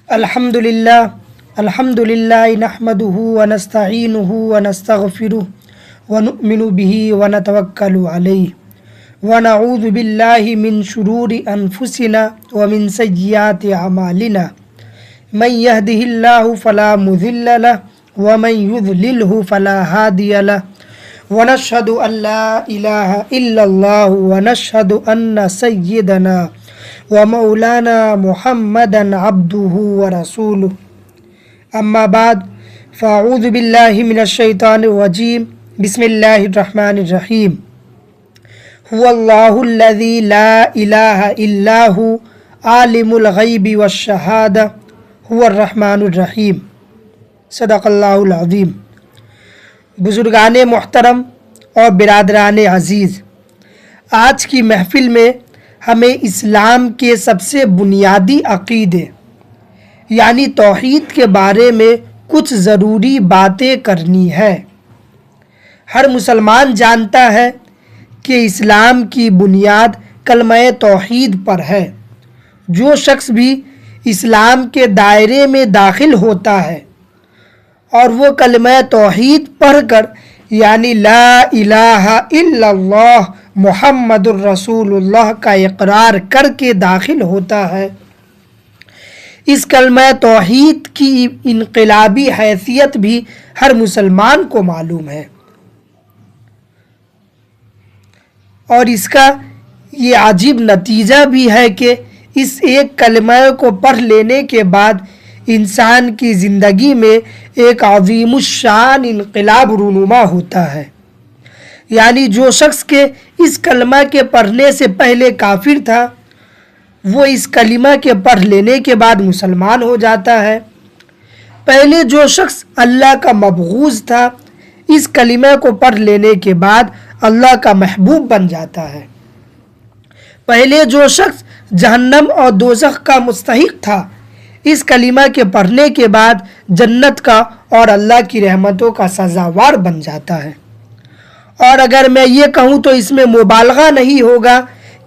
الحمدللہ نحمدہ ونستعینہ ونستغفرہ ونؤمن بہ ونتوکل علیہ ونعوذ باللہ من شرور انفسنا ومن سیئات اعمالنا من یہدہ اللہ فلا مضل لہ ومن یضللہ فلا ہادی لہ ونشہد ان لا الہ الا اللہ ونشہد ان سیدنا ومولانا محمدا عبدہ ورسولہ اما بعد فاعوذ باللہ من الشیطان الرجیم بسم اللہ الرحمن الرحیم هو اللہ الذی لا الہ الا هو عالم الغیب والشہادہ هو الرحمن الرحیم صدق اللہ العظیم۔ بزرگان محترم اور برادران عزیز، آج کی محفل میں ہمیں اسلام کے سب سے بنیادی عقیدے یعنی توحید کے بارے میں کچھ ضروری باتیں کرنی ہے۔ ہر مسلمان جانتا ہے کہ اسلام کی بنیاد کلمہ توحید پر ہے۔ جو شخص بھی اسلام کے دائرے میں داخل ہوتا ہے اور وہ کلمہ توحید پڑھ کر یعنی لا الہ الا اللہ محمد الرسول اللہ کا اقرار کر کے داخل ہوتا ہے، اس کلمہ توحید کی انقلابی حیثیت بھی ہر مسلمان کو معلوم ہے، اور اس کا یہ عجیب نتیجہ بھی ہے کہ اس ایک کلمہ کو پڑھ لینے کے بعد انسان کی زندگی میں ایک عظیم الشان انقلاب رونما ہوتا ہے۔ یعنی جو شخص کے اس کلمہ کے پڑھنے سے پہلے کافر تھا، وہ اس کلمہ کے پڑھ لینے کے بعد مسلمان ہو جاتا ہے۔ پہلے جو شخص اللہ کا مبغوض تھا، اس کلمہ کو پڑھ لینے کے بعد اللہ کا محبوب بن جاتا ہے۔ پہلے جو شخص جہنم اور دوزخ کا مستحق تھا، اس کلمہ کے پڑھنے کے بعد جنت کا اور اللہ کی رحمتوں کا سزاوار بن جاتا ہے۔ اور اگر میں یہ کہوں تو اس میں مبالغہ نہیں ہوگا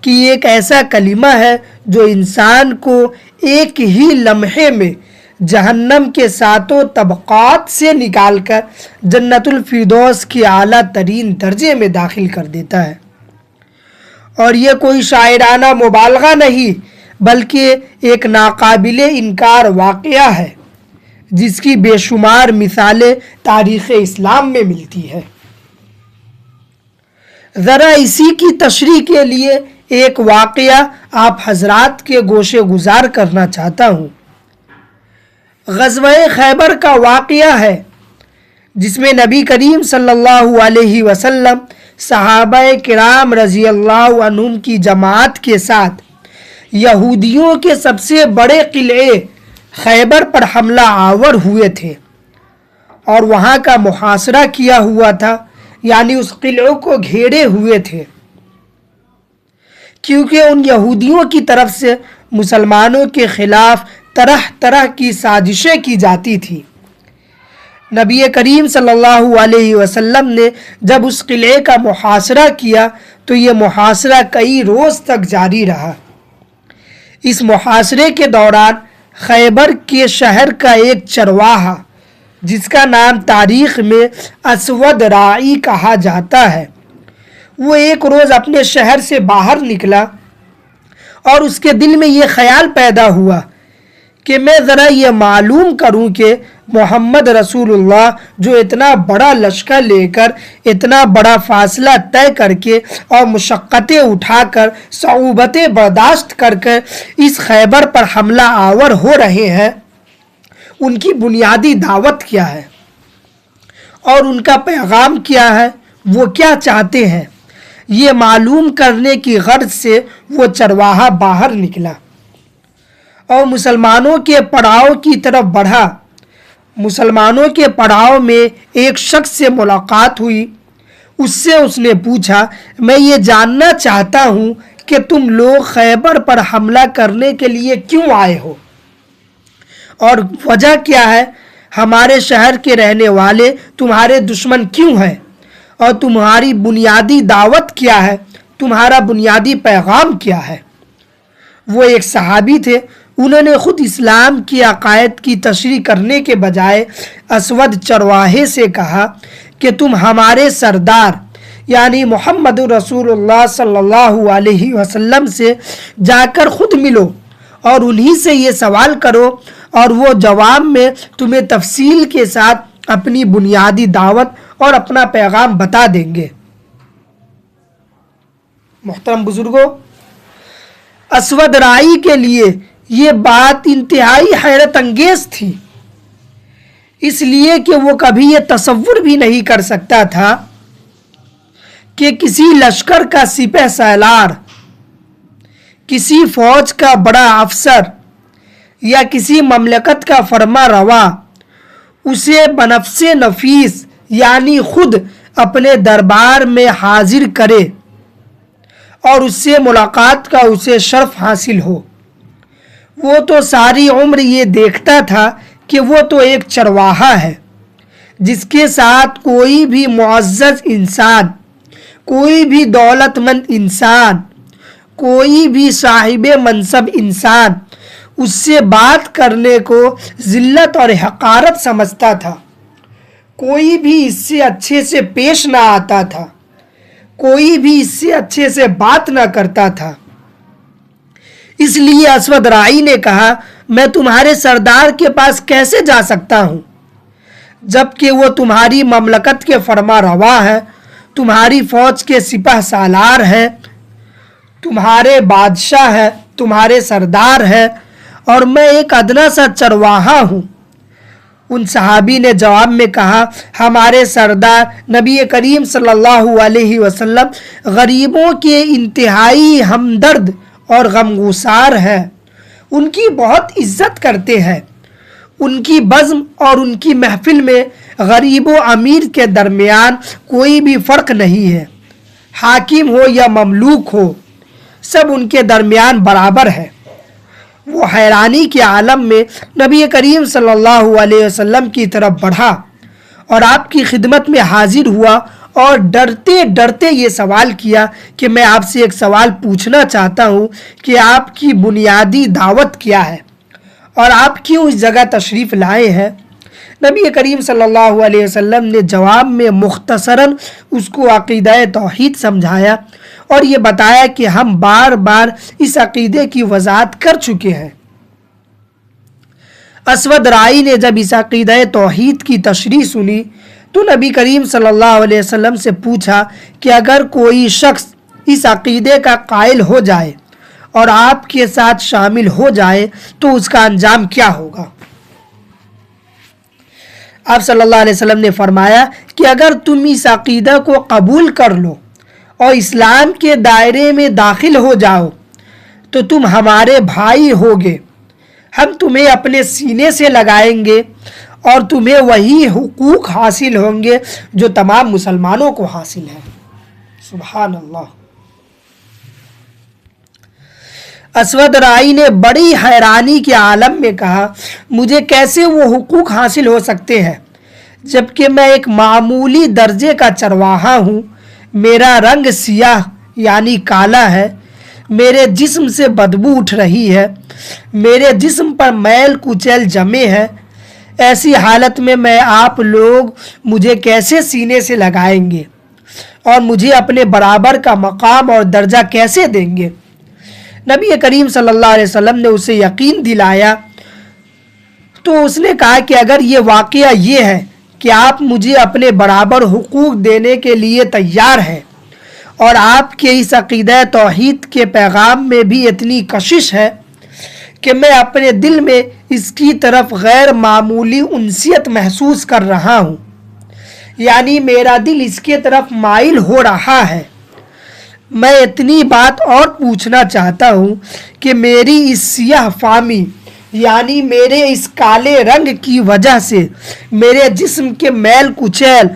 کہ یہ ایک ایسا کلمہ ہے جو انسان کو ایک ہی لمحے میں جہنم کے 7 طبقات سے نکال کر جنت الفردوس کے اعلیٰ ترین درجے میں داخل کر دیتا ہے۔ اور یہ کوئی شاعرانہ مبالغہ نہیں بلکہ ایک ناقابل انکار واقعہ ہے جس کی بے شمار مثالیں تاریخ اسلام میں ملتی ہے۔ ذرا اسی کی تشریح کے لیے ایک واقعہ آپ حضرات کے گوشے گزار کرنا چاہتا ہوں۔ غزوہ خیبر کا واقعہ ہے جس میں نبی کریم صلی اللہ علیہ وسلم صحابہ کرام رضی اللہ عنہم کی جماعت کے ساتھ یہودیوں کے سب سے بڑے قلعے خیبر پر حملہ آور ہوئے تھے اور وہاں کا محاصرہ کیا ہوا تھا، یعنی اس قلعوں کو گھیرے ہوئے تھے، کیونکہ ان یہودیوں کی طرف سے مسلمانوں کے خلاف طرح طرح کی سازشیں کی جاتی تھی۔ نبی کریم صلی اللہ علیہ وسلم نے جب اس قلعے کا محاصرہ کیا تو یہ محاصرہ کئی روز تک جاری رہا۔ اس محاصرے کے دوران خیبر کے شہر کا ایک چرواہا جس کا نام تاریخ میں اسود راعی کہا جاتا ہے، وہ ایک روز اپنے شہر سے باہر نکلا اور اس کے دل میں یہ خیال پیدا ہوا کہ میں ذرا یہ معلوم کروں کہ محمد رسول اللہ جو اتنا بڑا لشکر لے کر اتنا بڑا فاصلہ طے کر کے اور مشقتیں اٹھا کر صعوبتیں برداشت کر کے اس خیبر پر حملہ آور ہو رہے ہیں، ان کی بنیادی دعوت کیا ہے اور ان کا پیغام کیا ہے، وہ کیا چاہتے ہیں، یہ معلوم کرنے کی غرض سے وہ چرواہا باہر نکلا اور مسلمانوں کے پڑاؤ کی طرف بڑھا۔ مسلمانوں کے پڑاؤ میں ایک شخص سے ملاقات ہوئی، اس سے اس نے پوچھا، میں یہ جاننا چاہتا ہوں کہ تم لوگ خیبر پر حملہ کرنے کے لیے کیوں آئے ہو اور وجہ کیا ہے؟ ہمارے شہر کے رہنے والے تمہارے دشمن کیوں ہیں اور تمہاری بنیادی دعوت کیا ہے، تمہارا بنیادی پیغام کیا ہے؟ وہ ایک صحابی تھے، انہوں نے خود اسلام کی عقائد کی تشریح کرنے کے بجائے اسود چرواہے سے کہا کہ تم ہمارے سردار یعنی محمد رسول اللہ صلی اللہ علیہ وسلم سے جا کر خود ملو اور انہی سے یہ سوال کرو اور وہ جواب میں تمہیں تفصیل کے ساتھ اپنی بنیادی دعوت اور اپنا پیغام بتا دیں گے۔ محترم بزرگوں، اسود رائی کے لیے یہ بات انتہائی حیرت انگیز تھی، اس لیے کہ وہ کبھی یہ تصور بھی نہیں کر سکتا تھا کہ کسی لشکر کا سپہ سالار، کسی فوج کا بڑا افسر یا کسی مملکت کا فرما روا اسے بنفس نفیس یعنی خود اپنے دربار میں حاضر کرے اور اس سے ملاقات کا اسے شرف حاصل ہو۔ وہ تو ساری عمر یہ دیکھتا تھا کہ وہ تو ایک چرواہا ہے جس کے ساتھ کوئی بھی معزز انسان، کوئی بھی دولت مند انسان، کوئی بھی صاحب منصب انسان اس سے بات کرنے کو ذلت اور حقارت سمجھتا تھا، کوئی بھی اس سے اچھے سے پیش نہ آتا تھا، کوئی بھی اس سے اچھے سے بات نہ کرتا تھا۔ اس لیے اسود رائی نے کہا، میں تمہارے سردار کے پاس کیسے جا سکتا ہوں جبکہ وہ تمہاری مملکت کے فرما روا ہے، تمہاری فوج کے سپہ سالار ہے، تمہارے بادشاہ ہے، تمہارے سردار ہے، اور میں ایک ادنا سا چرواہا ہوں۔ ان صحابی نے جواب میں کہا، ہمارے سردار نبی کریم صلی اللہ علیہ وسلم غریبوں کے انتہائی ہمدرد اور غمگسار ہیں، ان کی بہت عزت کرتے ہیں، ان کی بزم اور ان کی محفل میں غریب و امیر کے درمیان کوئی بھی فرق نہیں ہے، حاکم ہو یا مملوک ہو، سب ان کے درمیان برابر ہے۔ وہ حیرانی کے عالم میں نبی کریم صلی اللہ علیہ وسلم کی طرف بڑھا اور آپ کی خدمت میں حاضر ہوا اور ڈرتے ڈرتے یہ سوال کیا کہ میں آپ سے ایک سوال پوچھنا چاہتا ہوں کہ آپ کی بنیادی دعوت کیا ہے اور آپ کیوں اس جگہ تشریف لائے ہیں؟ نبی کریم صلی اللہ علیہ وسلم نے جواب میں مختصراً اس کو عقیدہ توحید سمجھایا اور یہ بتایا کہ ہم بار بار اس عقیدے کی وضاحت کر چکے ہیں۔ اسود رائی نے جب اس عقیدہ توحید کی تشریح سنی تو نبی کریم صلی اللہ علیہ وسلم سے پوچھا کہ اگر کوئی شخص اس عقیدے کا قائل ہو جائے اور آپ کے ساتھ شامل ہو جائے تو اس کا انجام کیا ہوگا؟ آپ صلی اللہ علیہ وسلم نے فرمایا کہ اگر تم اس عقیدہ کو قبول کر لو اور اسلام کے دائرے میں داخل ہو جاؤ تو تم ہمارے بھائی ہوگے، ہم تمہیں اپنے سینے سے لگائیں گے اور تمہیں وہی حقوق حاصل ہوں گے جو تمام مسلمانوں کو حاصل ہیں۔ سبحان اللہ۔ اسود رائی نے بڑی حیرانی کے عالم میں کہا، مجھے کیسے وہ حقوق حاصل ہو سکتے ہیں جبکہ میں ایک معمولی درجے کا چرواہا ہوں، میرا رنگ سیاہ یعنی کالا ہے، میرے جسم سے بدبو اٹھ رہی ہے، میرے جسم پر میل کچیل جمے ہیں، ایسی حالت میں آپ لوگ مجھے کیسے سینے سے لگائیں گے اور مجھے اپنے برابر کا مقام اور درجہ کیسے دیں گے؟ نبی کریم صلی اللہ علیہ وسلم نے اسے یقین دلایا تو اس نے کہا کہ اگر یہ واقعہ یہ ہے کہ آپ مجھے اپنے برابر حقوق دینے کے لیے تیار ہیں اور آپ کے اس عقیدہ توحید کے پیغام میں بھی اتنی کشش ہے کہ میں اپنے دل میں اس کی طرف غیر معمولی انسیت محسوس کر رہا ہوں، یعنی میرا دل اس کے طرف مائل ہو رہا ہے، میں اتنی بات اور پوچھنا چاہتا ہوں کہ میری اس سیاہ فامی یعنی میرے اس کالے رنگ کی وجہ سے، میرے جسم کے میل کچیل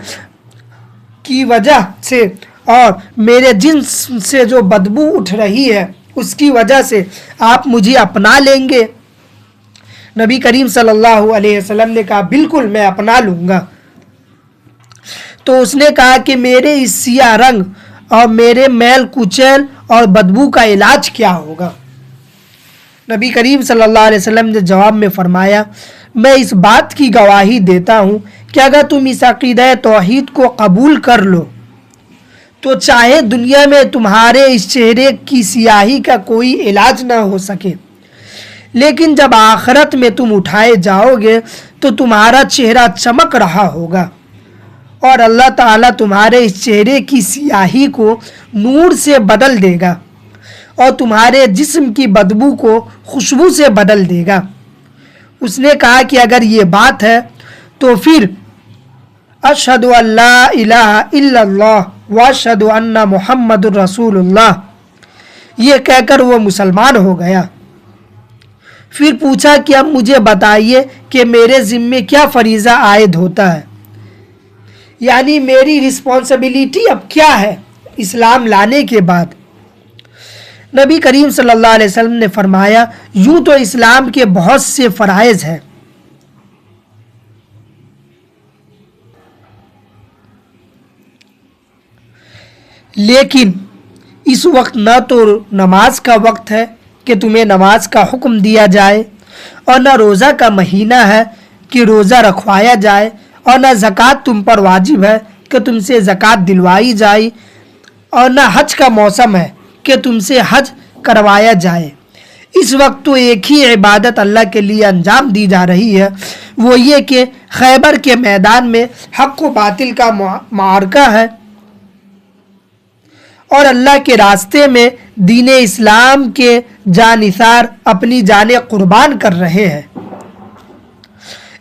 کی وجہ سے اور میرے جسم سے جو بدبو اٹھ رہی ہے اس کی وجہ سے آپ مجھے اپنا لیں گے؟ نبی کریم صلی اللہ علیہ وسلم نے کہا، بالکل میں اپنا لوں گا۔ تو اس نے کہا کہ میرے اس سیاہ رنگ اور میرے میل کچیل اور بدبو کا علاج کیا ہوگا؟ نبی کریم صلی اللہ علیہ وسلم نے جواب میں فرمایا، میں اس بات کی گواہی دیتا ہوں کہ اگر تم اس عقیدہ توحید کو قبول کر لو تو چاہے دنیا میں تمہارے اس چہرے کی سیاہی کا کوئی علاج نہ ہو سکے، لیکن جب آخرت میں تم اٹھائے جاؤ گے تو تمہارا چہرہ چمک رہا ہوگا اور اللہ تعالیٰ تمہارے اس چہرے کی سیاہی کو نور سے بدل دے گا اور تمہارے جسم کی بدبو کو خوشبو سے بدل دے گا۔ اس نے کہا کہ اگر یہ بات ہے تو پھر اشہد ان لا الہ الا اللہ واشہد ان محمد الرسول اللہ، یہ کہہ کر وہ مسلمان ہو گیا۔ پھر پوچھا کہ اب مجھے بتائیے کہ میرے ذمے کیا فریضہ عائد ہوتا ہے، یعنی میری رسپانسبلٹی اب کیا ہے اسلام لانے کے بعد۔ نبی کریم صلی اللہ علیہ وسلم نے فرمایا، یوں تو اسلام کے بہت سے فرائض ہیں، لیکن اس وقت نہ تو نماز کا وقت ہے کہ تمہیں نماز کا حکم دیا جائے، اور نہ روزہ کا مہینہ ہے کہ روزہ رکھوایا جائے، اور نہ زکوٰۃ تم پر واجب ہے کہ تم سے زکوٰۃ دلوائی جائے، اور نہ حج کا موسم ہے کہ تم سے حج کروایا جائے۔ اس وقت تو ایک ہی عبادت اللہ کے لیے انجام دی جا رہی ہے، وہ یہ کہ خیبر کے میدان میں حق و باطل کا معرکہ ہے اور اللہ کے راستے میں دین اسلام کے جانثار اپنی جانیں قربان کر رہے ہیں۔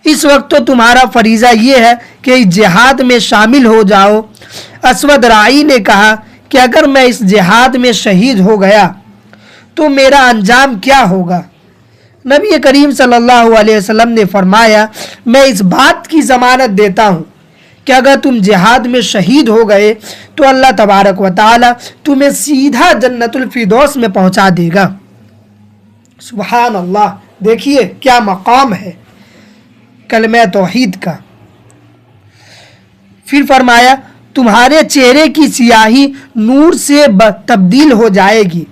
اس وقت تو تمہارا فریضہ یہ ہے کہ اس جہاد میں شامل ہو جاؤ۔ اسود رائی نے کہا کہ اگر میں اس جہاد میں شہید ہو گیا تو میرا انجام کیا ہوگا؟ نبی کریم صلی اللہ علیہ وسلم نے فرمایا، میں اس بات کی ضمانت دیتا ہوں کہ اگر تم جہاد میں شہید ہو گئے تو اللہ تبارک و تعالی تمہیں سیدھا جنت الفردوس میں پہنچا دے گا۔ سبحان اللہ، دیکھیے کیا مقام ہے کلمہ توحید کا۔ پھر فرمایا، تمہارے چہرے کی سیاہی نور سے تبدیل ہو جائے گی،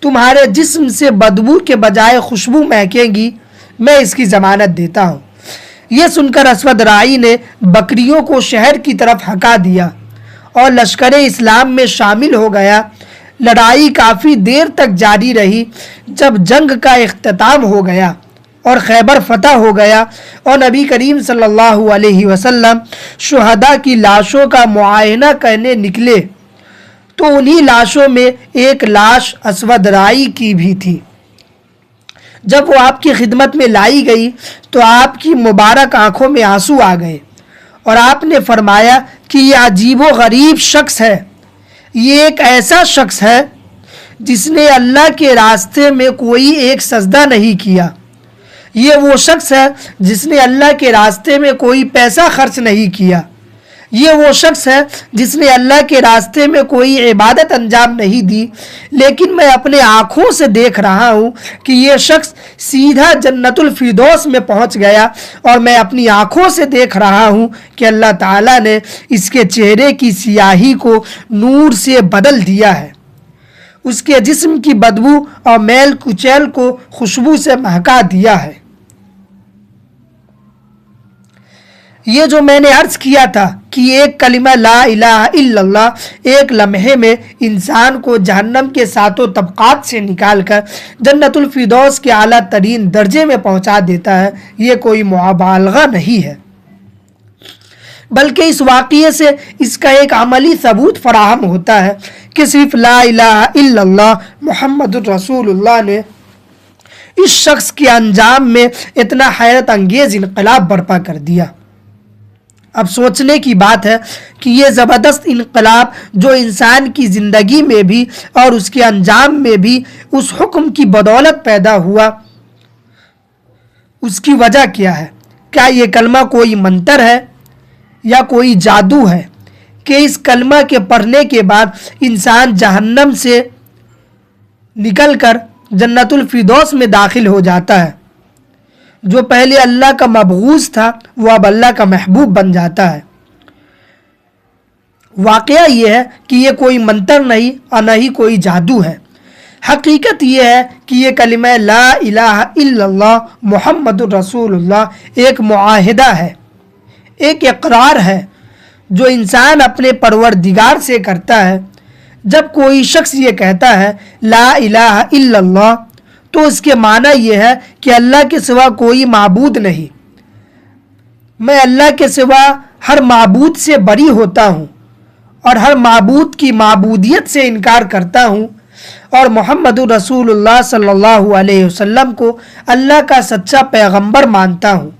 تمہارے جسم سے بدبو کے بجائے خوشبو مہکے گی، میں اس کی ضمانت دیتا ہوں۔ یہ سن کر اسود رائی نے بکریوں کو شہر کی طرف ہکا دیا اور لشکر اسلام میں شامل ہو گیا۔ لڑائی کافی دیر تک جاری رہی۔ جب جنگ کا اختتام ہو گیا اور خیبر فتح ہو گیا اور نبی کریم صلی اللہ علیہ وسلم شہداء کی لاشوں کا معائنہ کرنے نکلے تو انہی لاشوں میں ایک لاش اسود رائی کی بھی تھی۔ جب وہ آپ کی خدمت میں لائی گئی تو آپ کی مبارک آنکھوں میں آنسو آ گئے اور آپ نے فرمایا کہ یہ عجیب و غریب شخص ہے، یہ ایک ایسا شخص ہے جس نے اللہ کے راستے میں کوئی ایک سجدہ نہیں کیا، یہ وہ شخص ہے جس نے اللہ کے راستے میں کوئی پیسہ خرچ نہیں کیا، یہ وہ شخص ہے جس نے اللہ کے راستے میں کوئی عبادت انجام نہیں دی، لیکن میں اپنے آنکھوں سے دیکھ رہا ہوں کہ یہ شخص سیدھا جنت الفردوس میں پہنچ گیا، اور میں اپنی آنکھوں سے دیکھ رہا ہوں کہ اللہ تعالیٰ نے اس کے چہرے کی سیاہی کو نور سے بدل دیا ہے، اس کے جسم کی بدبو اور میل کچیل کو خوشبو سے مہکا دیا ہے۔ یہ جو میں نے عرض کیا تھا کہ ایک کلمہ لا الہ الا اللہ ایک لمحے میں انسان کو جہنم کے ساتوں طبقات سے نکال کر جنت الفردوس کے اعلیٰ ترین درجے میں پہنچا دیتا ہے، یہ کوئی مبالغہ نہیں ہے، بلکہ اس واقعے سے اس کا ایک عملی ثبوت فراہم ہوتا ہے کہ صرف لا الہ الا اللہ محمد الرسول اللہ نے اس شخص کے انجام میں اتنا حیرت انگیز انقلاب برپا کر دیا۔ اب سوچنے کی بات ہے کہ یہ زبردست انقلاب جو انسان کی زندگی میں بھی اور اس کے انجام میں بھی اس حکم کی بدولت پیدا ہوا، اس کی وجہ کیا ہے؟ کیا یہ کلمہ کوئی منتر ہے یا کوئی جادو ہے کہ اس کلمہ کے پڑھنے کے بعد انسان جہنم سے نکل کر جنت الفردوس میں داخل ہو جاتا ہے؟ جو پہلے اللہ کا مبغوث تھا وہ اب اللہ کا محبوب بن جاتا ہے۔ واقعہ یہ ہے کہ یہ کوئی منتر نہیں اور نہ ہی کوئی جادو ہے۔ حقیقت یہ ہے کہ یہ کلمہ لا الہ الا اللہ محمد الرسول اللہ ایک معاہدہ ہے، ایک اقرار ہے جو انسان اپنے پروردگار سے کرتا ہے۔ جب کوئی شخص یہ کہتا ہے لا الہ الا اللہ تو اس کے معنی یہ ہے کہ اللہ کے سوا کوئی معبود نہیں، میں اللہ کے سوا ہر معبود سے بری ہوتا ہوں اور ہر معبود کی معبودیت سے انکار کرتا ہوں، اور محمد رسول اللہ صلی اللہ علیہ وسلم کو اللہ کا سچا پیغمبر مانتا ہوں۔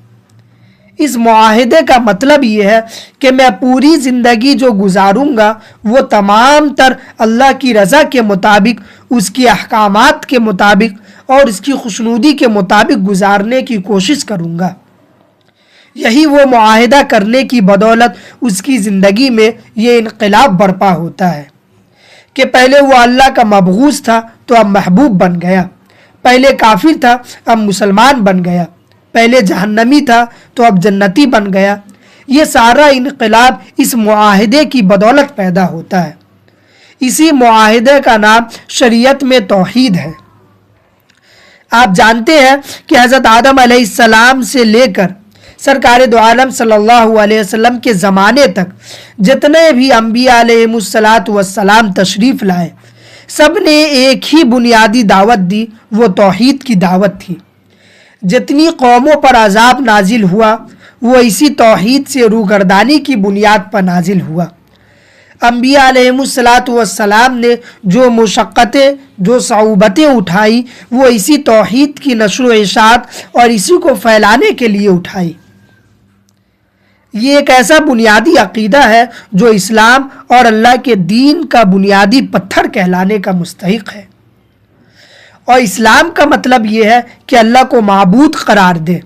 اس معاہدے کا مطلب یہ ہے کہ میں پوری زندگی جو گزاروں گا وہ تمام تر اللہ کی رضا کے مطابق، اس کی احکامات کے مطابق اور اس کی خوشنودی کے مطابق گزارنے کی کوشش کروں گا۔ یہی وہ معاہدہ کرنے کی بدولت اس کی زندگی میں یہ انقلاب برپا ہوتا ہے کہ پہلے وہ اللہ کا مبغوث تھا تو اب محبوب بن گیا، پہلے کافر تھا اب مسلمان بن گیا، پہلے جہنمی تھا تو اب جنتی بن گیا۔ یہ سارا انقلاب اس معاہدے کی بدولت پیدا ہوتا ہے۔ اسی معاہدے کا نام شریعت میں توحید ہے۔ آپ جانتے ہیں کہ حضرت آدم علیہ السلام سے لے کر سرکار دو عالم صلی اللہ علیہ وسلم کے زمانے تک جتنے بھی انبیاء علیہ السلام تشریف لائے، سب نے ایک ہی بنیادی دعوت دی، وہ توحید کی دعوت تھی۔ جتنی قوموں پر عذاب نازل ہوا وہ اسی توحید سے روگردانی کی بنیاد پر نازل ہوا۔ انبیاء علیہ السلام نے جو مشقتیں، جو صعوبتیں اٹھائی وہ اسی توحید کی نشر و اشاعت اور اسی کو پھیلانے کے لیے اٹھائی۔ یہ ایک ایسا بنیادی عقیدہ ہے جو اسلام اور اللہ کے دین کا بنیادی پتھر کہلانے کا مستحق ہے۔ اور اسلام کا مطلب یہ ہے کہ اللہ کو معبود قرار دے،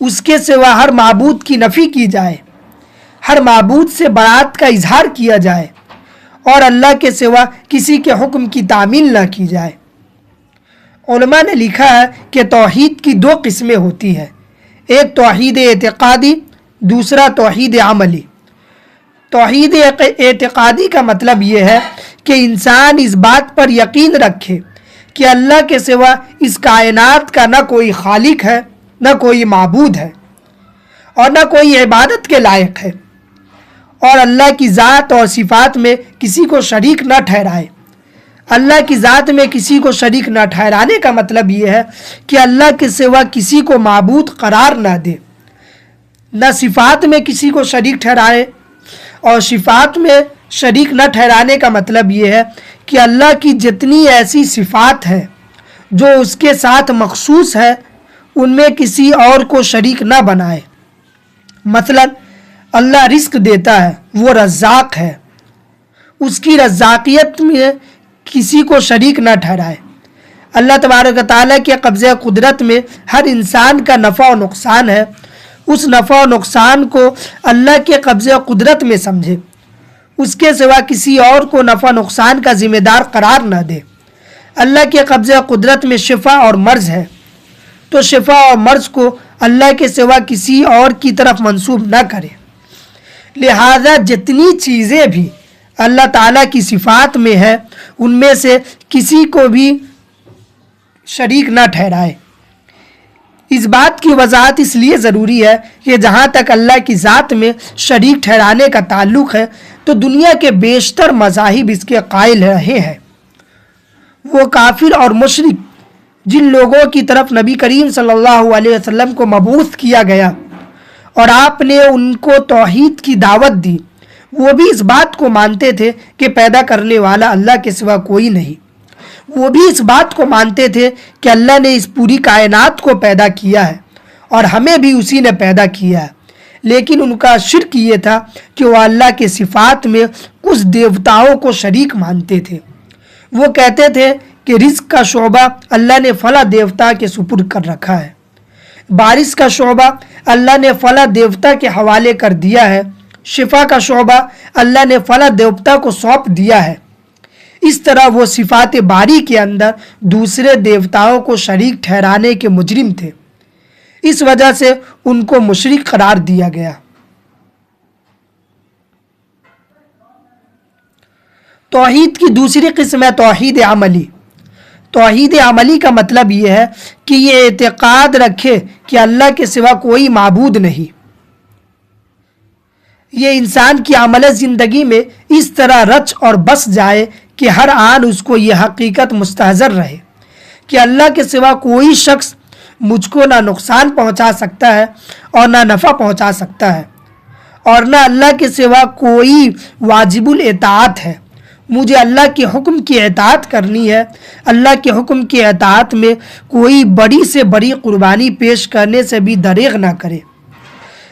اس کے سوا ہر معبود کی نفی کی جائے، ہر معبود سے برات کا اظہار کیا جائے اور اللہ کے سوا کسی کے حکم کی تعمیل نہ کی جائے۔ علماء نے لکھا ہے کہ توحید کی دو قسمیں ہوتی ہیں، ایک توحید اعتقادی، دوسرا توحید عملی۔ توحید اعتقادی کا مطلب یہ ہے کہ انسان اس بات پر یقین رکھے کہ اللہ کے سوا اس کائنات کا نہ کوئی خالق ہے، نہ کوئی معبود ہے اور نہ کوئی عبادت کے لائق ہے، اور اللہ کی ذات اور صفات میں کسی کو شریک نہ ٹھہرائے۔ اللہ کی ذات میں کسی کو شریک نہ ٹھہرانے کا مطلب یہ ہے کہ اللہ کے سوا کسی کو معبود قرار نہ دے، نہ صفات میں کسی کو شریک ٹھہرائے، اور صفات میں شریک نہ ٹھہرانے کا مطلب یہ ہے کہ اللہ کی جتنی ایسی صفات ہیں جو اس کے ساتھ مخصوص ہے ان میں کسی اور کو شریک نہ بنائے۔ مثلا اللہ رزق دیتا ہے، وہ رزاق ہے، اس کی رزاقیت میں کسی کو شریک نہ ٹھہرائے۔ اللہ تبارک و تعالیٰ کے قبضہ قدرت میں ہر انسان کا نفع و نقصان ہے، اس نفع و نقصان کو اللہ کے قبضہ قدرت میں سمجھے، اس کے سوا کسی اور کو نفع نقصان کا ذمہ دار قرار نہ دے۔ اللہ کے قبضہ قدرت میں شفا اور مرض ہے تو شفا اور مرض کو اللہ کے سوا کسی اور کی طرف منسوب نہ کرے۔ لہذا جتنی چیزیں بھی اللہ تعالیٰ کی صفات میں ہے ان میں سے کسی کو بھی شریک نہ ٹھہرائے۔ اس بات کی وضاحت اس لیے ضروری ہے کہ جہاں تک اللہ کی ذات میں شریک ٹھہرانے کا تعلق ہے تو دنیا کے بیشتر مذاہب اس کے قائل رہے ہیں۔ وہ کافر اور مشرک جن لوگوں کی طرف نبی کریم صلی اللہ علیہ وسلم کو مبعوث کیا گیا اور آپ نے ان کو توحید کی دعوت دی، وہ بھی اس بات کو مانتے تھے کہ پیدا کرنے والا اللہ کے سوا کوئی نہیں۔ وہ بھی اس بات کو مانتے تھے کہ اللہ نے اس پوری کائنات کو پیدا کیا ہے اور ہمیں بھی اسی نے پیدا کیا ہے، لیکن ان کا شرک یہ تھا کہ وہ اللہ کے صفات میں کچھ دیوتاؤں کو شریک مانتے تھے۔ وہ کہتے تھے کہ رزق کا شعبہ اللہ نے فلاں دیوتا کے سپرد کر رکھا ہے، بارش کا شعبہ اللہ نے فلاں دیوتا کے حوالے کر دیا ہے، شفا کا شعبہ اللہ نے فلاں دیوتا کو سونپ دیا ہے۔ اس طرح وہ صفات باری کے اندر دوسرے دیوتاؤں کو شریک ٹھہرانے کے مجرم تھے، اس وجہ سے ان کو مشرک قرار دیا گیا۔ توحید کی دوسری قسم ہے توحید عملی۔ توحید عملی کا مطلب یہ ہے کہ یہ اعتقاد رکھے کہ اللہ کے سوا کوئی معبود نہیں۔ یہ انسان کی عملی زندگی میں اس طرح رچ اور بس جائے کہ ہر آن اس کو یہ حقیقت مستحضر رہے کہ اللہ کے سوا کوئی شخص مجھ کو نہ نقصان پہنچا سکتا ہے اور نہ نفع پہنچا سکتا ہے، اور نہ اللہ کے سوا کوئی واجب الاطاعت ہے۔ مجھے اللہ کے حکم کی اطاعت کرنی ہے۔ اللہ کے حکم کی اطاعت میں کوئی بڑی سے بڑی قربانی پیش کرنے سے بھی دریغ نہ کرے۔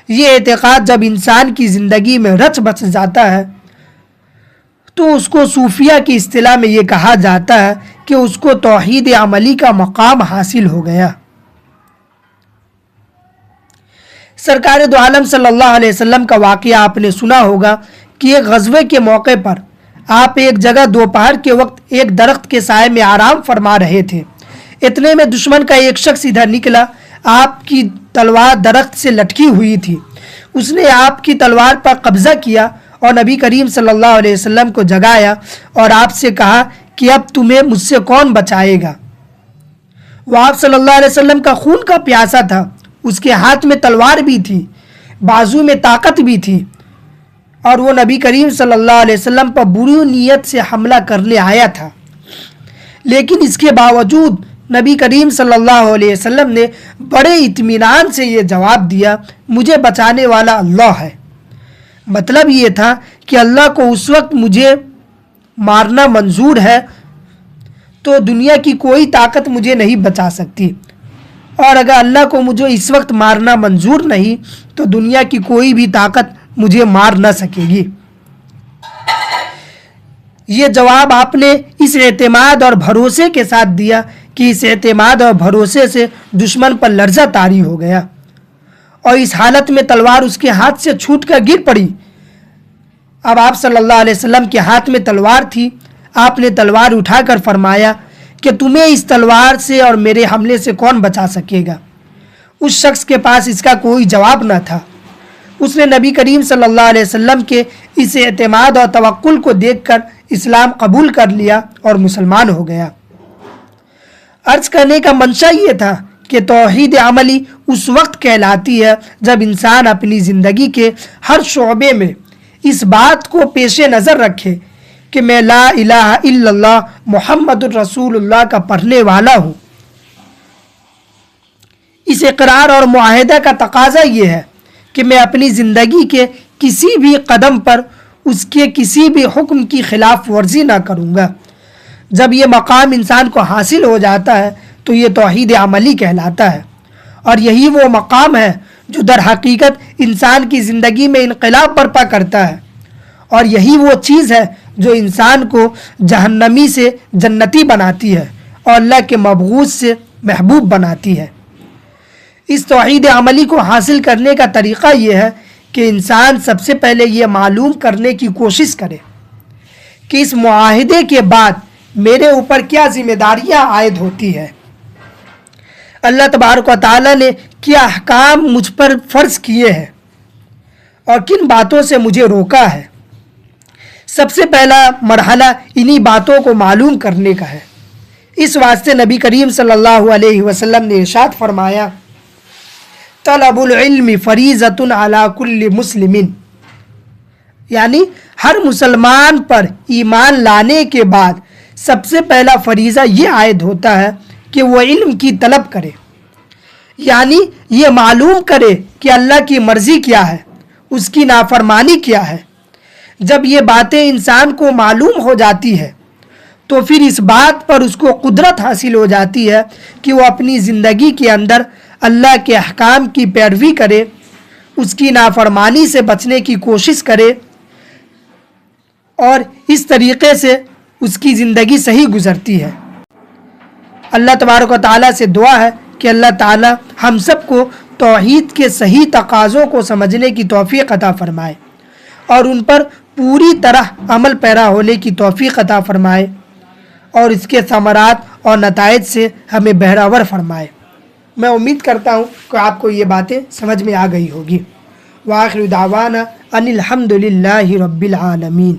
یہ اعتقاد جب انسان کی زندگی میں رچ بس جاتا ہے تو اس کو صوفیہ کی اصطلاح میں یہ کہا جاتا ہے کہ اس کو توحید عملی کا مقام حاصل ہو گیا۔ سرکار دو عالم صلی اللہ علیہ وسلم کا واقعہ آپ نے سنا ہوگا کہ ایک غزوے کے موقع پر آپ ایک جگہ دوپہر کے وقت ایک درخت کے سائے میں آرام فرما رہے تھے۔ اتنے میں دشمن کا ایک شخص ادھر نکلا۔ آپ کی تلوار درخت سے لٹکی ہوئی تھی۔ اس نے آپ کی تلوار پر قبضہ کیا اور نبی کریم صلی اللہ علیہ وسلم کو جگایا اور آپ سے کہا کہ اب تمہیں مجھ سے کون بچائے گا؟ وہ آپ صلی اللہ علیہ وسلم کا خون کا پیاسا تھا۔ اس کے ہاتھ میں تلوار بھی تھی، بازو میں طاقت بھی تھی، اور وہ نبی کریم صلی اللہ علیہ وسلم پر بری نیت سے حملہ کرنے آیا تھا۔ لیکن اس کے باوجود نبی کریم صلی اللہ علیہ وسلم نے بڑے اطمینان سے یہ جواب دیا، مجھے بچانے والا اللہ ہے۔ مطلب یہ تھا کہ اللہ کو اس وقت مجھے مارنا منظور ہے تو دنیا کی کوئی طاقت مجھے نہیں بچا سکتی، اور اگر اللہ کو مجھے اس وقت مارنا منظور نہیں تو دنیا کی کوئی بھی طاقت مجھے مار نہ سکے گی۔ یہ جواب آپ نے اس اعتماد اور بھروسے کے ساتھ دیا کہ اس اعتماد اور بھروسے سے دشمن پر لرزہ طاری ہو گیا، اور اس حالت میں تلوار اس کے ہاتھ سے چھوٹ کر گر پڑی۔ اب آپ صلی اللہ علیہ وسلم کے ہاتھ میں تلوار تھی۔ آپ نے تلوار اٹھا کر فرمایا کہ تمہیں اس تلوار سے اور میرے حملے سے کون بچا سکے گا؟ اس شخص کے پاس اس کا کوئی جواب نہ تھا۔ اس نے نبی کریم صلی اللہ علیہ وسلم کے اس اعتماد اور توکل کو دیکھ کر اسلام قبول کر لیا اور مسلمان ہو گیا۔ عرض کرنے کا منشا یہ تھا کہ توحید عملی اس وقت کہلاتی ہے جب انسان اپنی زندگی کے ہر شعبے میں اس بات کو پیش نظر رکھے کہ میں لا الہ الا اللہ محمد الرسول اللہ کا پڑھنے والا ہوں۔ اس اقرار اور معاہدہ کا تقاضا یہ ہے کہ میں اپنی زندگی کے کسی بھی قدم پر اس کے کسی بھی حکم کی خلاف ورزی نہ کروں گا۔ جب یہ مقام انسان کو حاصل ہو جاتا ہے تو یہ توحید عملی کہلاتا ہے، اور یہی وہ مقام ہے جو در حقیقت انسان کی زندگی میں انقلاب برپا کرتا ہے، اور یہی وہ چیز ہے جو انسان کو جہنمی سے جنتی بناتی ہے اور اللہ کے مبغوض سے محبوب بناتی ہے۔ اس توحید عملی کو حاصل کرنے کا طریقہ یہ ہے کہ انسان سب سے پہلے یہ معلوم کرنے کی کوشش کرے کہ اس معاہدے کے بعد میرے اوپر کیا ذمہ داریاں عائد ہوتی ہے، اللہ تبارک و تعالیٰ نے کیا احکام مجھ پر فرض کیے ہیں اور کن باتوں سے مجھے روکا ہے۔ سب سے پہلا مرحلہ انہی باتوں کو معلوم کرنے کا ہے۔ اس واسطے نبی کریم صلی اللہ علیہ وسلم نے ارشاد فرمایا، طلب العلم فریضۃ علی کل مسلم، یعنی ہر مسلمان پر ایمان لانے کے بعد سب سے پہلا فریضہ یہ عائد ہوتا ہے کہ وہ علم کی طلب کرے، یعنی یہ معلوم کرے کہ اللہ کی مرضی کیا ہے، اس کی نافرمانی کیا ہے۔ جب یہ باتیں انسان کو معلوم ہو جاتی ہے تو پھر اس بات پر اس کو قدرت حاصل ہو جاتی ہے کہ وہ اپنی زندگی کے اندر اللہ کے احکام کی پیروی کرے، اس کی نافرمانی سے بچنے کی کوشش کرے، اور اس طریقے سے اس کی زندگی صحیح گزرتی ہے۔ اللہ تبارک و تعالیٰ سے دعا ہے کہ اللہ تعالیٰ ہم سب کو توحید کے صحیح تقاضوں کو سمجھنے کی توفیق عطا فرمائے اور ان پر پوری طرح عمل پیرا ہونے کی توفیق عطا فرمائے، اور اس کے ثمرات اور نتائج سے ہمیں بہراور فرمائے۔ میں امید کرتا ہوں کہ آپ کو یہ باتیں سمجھ میں آ گئی ہوگی۔ وآخر دعوانا ان الحمد للہ رب العالمین۔